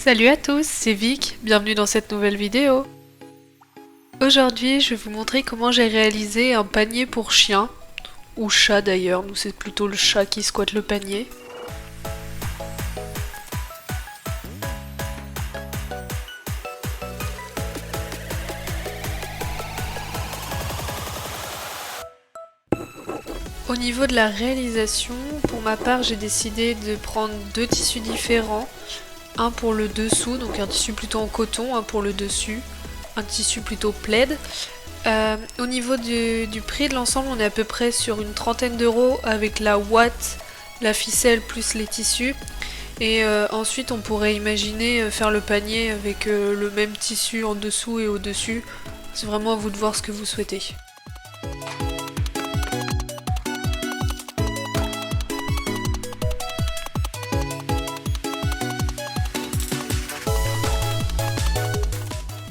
Salut à tous, c'est Vic, bienvenue dans cette nouvelle vidéo. Aujourd'hui, je vais vous montrer comment j'ai réalisé un panier pour chien, ou chat d'ailleurs, nous c'est plutôt le chat qui squatte le panier. Au niveau de la réalisation, pour ma part, j'ai décidé de prendre deux tissus différents. Un pour le dessous, donc un tissu plutôt en coton, un pour le dessus, un tissu plutôt plaid. Au niveau du prix de l'ensemble, on est à peu près sur une trentaine d'euros avec la ouate, la ficelle plus les tissus. Et ensuite, on pourrait imaginer faire le panier avec le même tissu en dessous et au-dessus. C'est vraiment à vous de voir ce que vous souhaitez.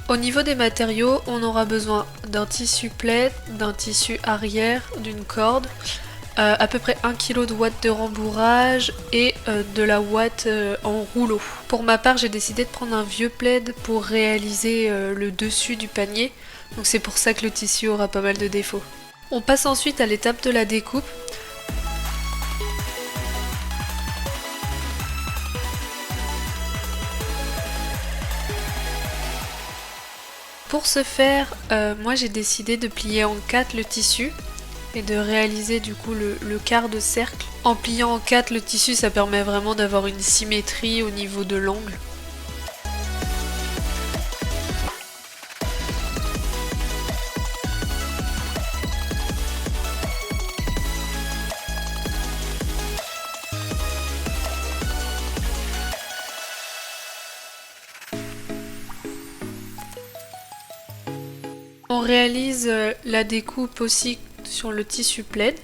Au niveau des matériaux, on aura besoin d'un tissu plaid, d'un tissu arrière, d'une corde, à peu près 1 kg de ouate de rembourrage et de la ouate en rouleau. Pour ma part, j'ai décidé de prendre un vieux plaid pour réaliser le dessus du panier, donc c'est pour ça que le tissu aura pas mal de défauts. On passe ensuite à l'étape de la découpe. Pour ce faire, moi j'ai décidé de plier en 4 le tissu et de réaliser du coup le quart de cercle. En pliant en 4 le tissu, ça permet vraiment d'avoir une symétrie au niveau de l'angle. On réalise la découpe aussi sur le tissu plaid.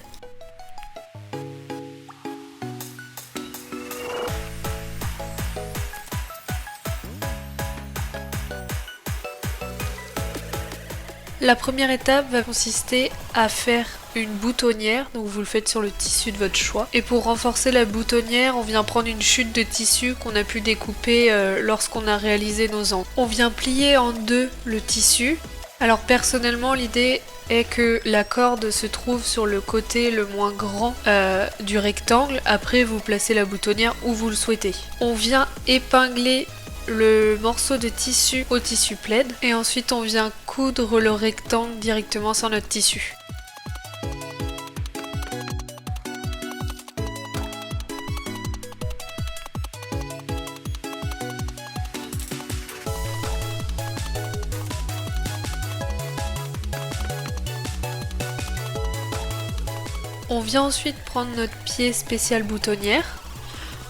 La première étape va consister à faire une boutonnière, donc vous le faites sur le tissu de votre choix. Et pour renforcer la boutonnière, on vient prendre une chute de tissu qu'on a pu découper lorsqu'on a réalisé nos angles. On vient plier en deux le tissu. Alors personnellement, l'idée est que la corde se trouve sur le côté le moins grand du rectangle. Après, vous placez la boutonnière où vous le souhaitez. On vient épingler le morceau de tissu au tissu plaid et ensuite on vient coudre le rectangle directement sur notre tissu. On vient ensuite prendre notre pied spécial boutonnière.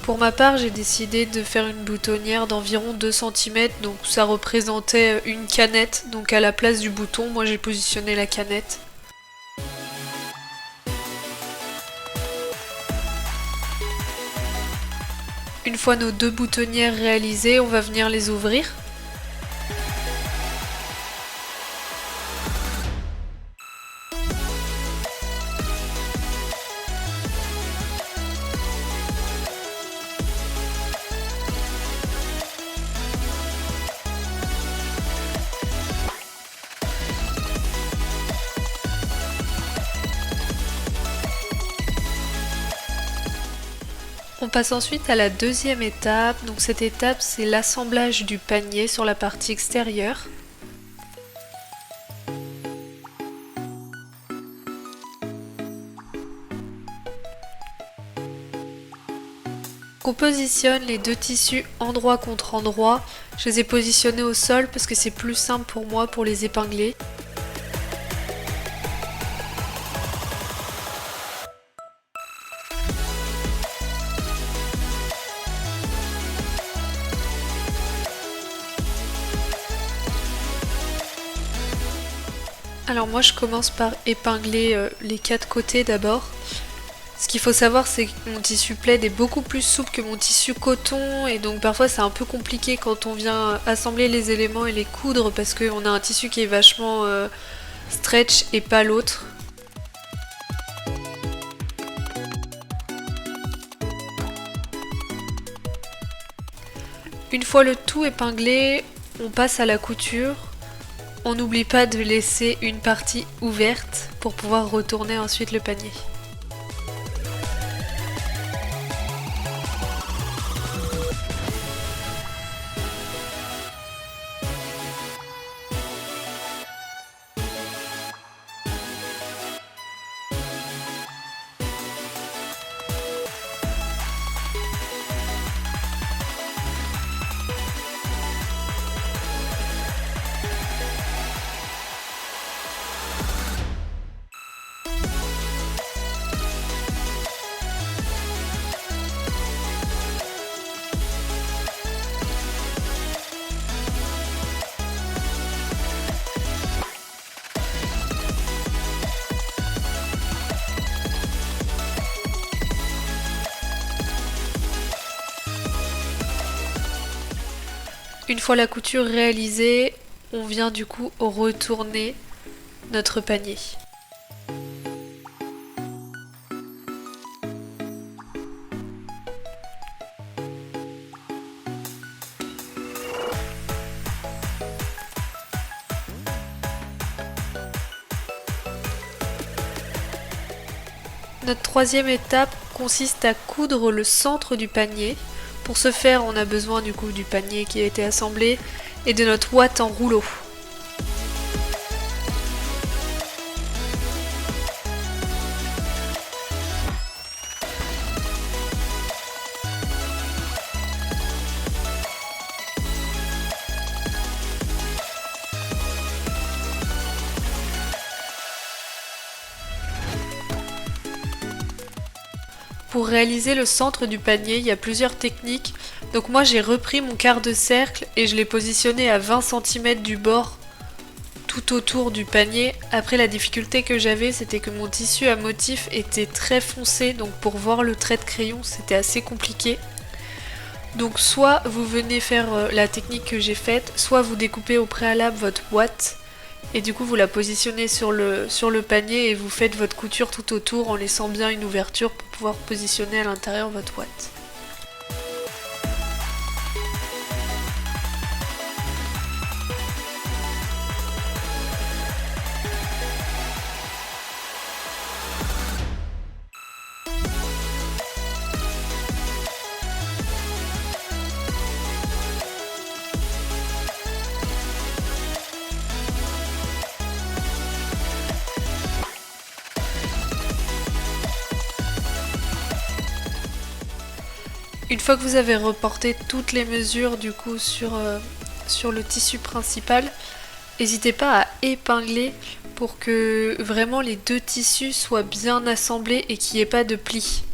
Pour ma part, j'ai décidé de faire une boutonnière d'environ 2 cm, donc ça représentait une canette, donc à la place du bouton, moi j'ai positionné la canette. Une fois nos deux boutonnières réalisées, on va venir les ouvrir. On passe ensuite à la deuxième étape, donc cette étape c'est l'assemblage du panier sur la partie extérieure. On positionne les deux tissus endroit contre endroit, je les ai positionnés au sol parce que c'est plus simple pour moi pour les épingler. Alors moi je commence par épingler les quatre côtés d'abord. Ce qu'il faut savoir c'est que mon tissu plaid est beaucoup plus souple que mon tissu coton et donc parfois c'est un peu compliqué quand on vient assembler les éléments et les coudre parce qu'on a un tissu qui est vachement stretch et pas l'autre. Une fois le tout épinglé, on passe à la couture. On n'oublie pas de laisser une partie ouverte pour pouvoir retourner ensuite le panier. Une fois la couture réalisée, on vient du coup retourner notre panier. Notre troisième étape consiste à coudre le centre du panier. Pour ce faire, on a besoin du coup du panier qui a été assemblé et de notre ouate en rouleau. Pour réaliser le centre du panier, il y a plusieurs techniques. Donc moi j'ai repris mon quart de cercle et je l'ai positionné à 20 cm du bord tout autour du panier. Après, la difficulté que j'avais, c'était que mon tissu à motif était très foncé, donc pour voir le trait de crayon c'était assez compliqué. Donc soit vous venez faire la technique que j'ai faite, soit vous découpez au préalable votre boîte et du coup vous la positionnez sur le panier et vous faites votre couture tout autour en laissant bien une ouverture pour pouvoir positionner à l'intérieur votre boîte. Une fois que vous avez reporté toutes les mesures du coup sur le tissu principal, n'hésitez pas à épingler pour que vraiment les deux tissus soient bien assemblés et qu'il n'y ait pas de plis.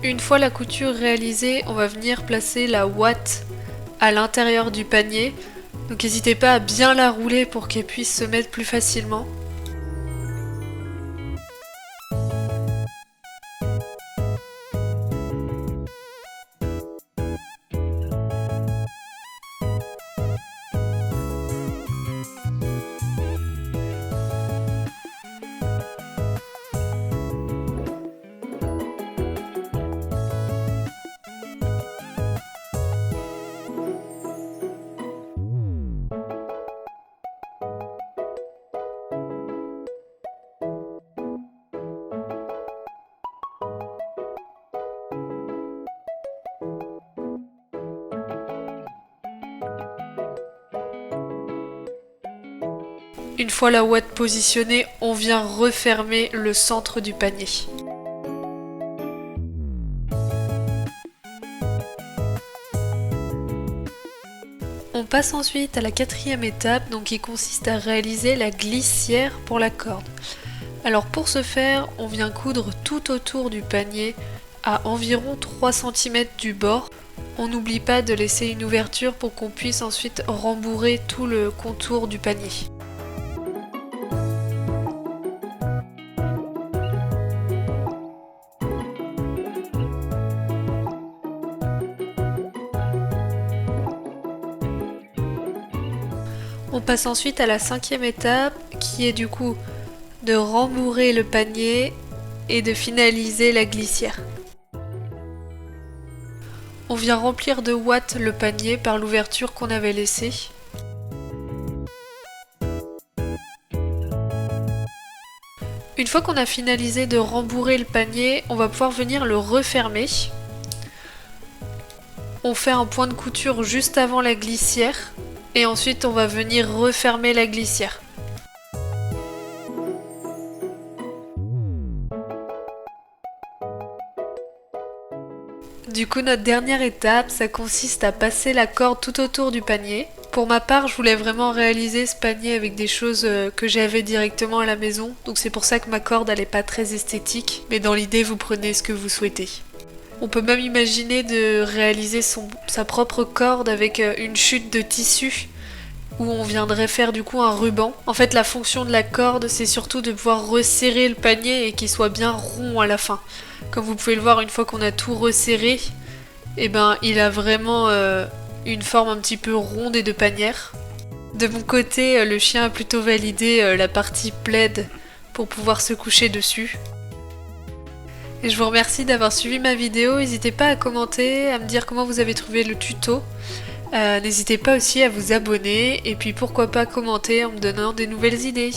Une fois la couture réalisée, on va venir placer la ouate à l'intérieur du panier. Donc n'hésitez pas à bien la rouler pour qu'elle puisse se mettre plus facilement. Une fois la ouate positionnée, on vient refermer le centre du panier. On passe ensuite à la quatrième étape, donc qui consiste à réaliser la glissière pour la corde. Alors pour ce faire, on vient coudre tout autour du panier à environ 3 cm du bord. On n'oublie pas de laisser une ouverture pour qu'on puisse ensuite rembourrer tout le contour du panier. On passe ensuite à la cinquième étape qui est du coup de rembourrer le panier et de finaliser la glissière. On vient remplir de ouate le panier par l'ouverture qu'on avait laissée. Une fois qu'on a finalisé de rembourrer le panier, on va pouvoir venir le refermer. On fait un point de couture juste avant la glissière. Et ensuite on va venir refermer la glissière. Du coup notre dernière étape, ça consiste à passer la corde tout autour du panier. Pour ma part, je voulais vraiment réaliser ce panier avec des choses que j'avais directement à la maison. Donc c'est pour ça que ma corde elle est pas très esthétique. Mais dans l'idée, vous prenez ce que vous souhaitez. On peut même imaginer de réaliser sa propre corde avec une chute de tissu où on viendrait faire du coup un ruban. En fait, la fonction de la corde, c'est surtout de pouvoir resserrer le panier et qu'il soit bien rond à la fin. Comme vous pouvez le voir, une fois qu'on a tout resserré, eh ben, il a vraiment une forme un petit peu ronde et de panière. De mon côté, le chien a plutôt validé la partie plaid pour pouvoir se coucher dessus. Et je vous remercie d'avoir suivi ma vidéo, n'hésitez pas à commenter, à me dire comment vous avez trouvé le tuto. N'hésitez pas aussi à vous abonner et puis pourquoi pas commenter en me donnant des nouvelles idées.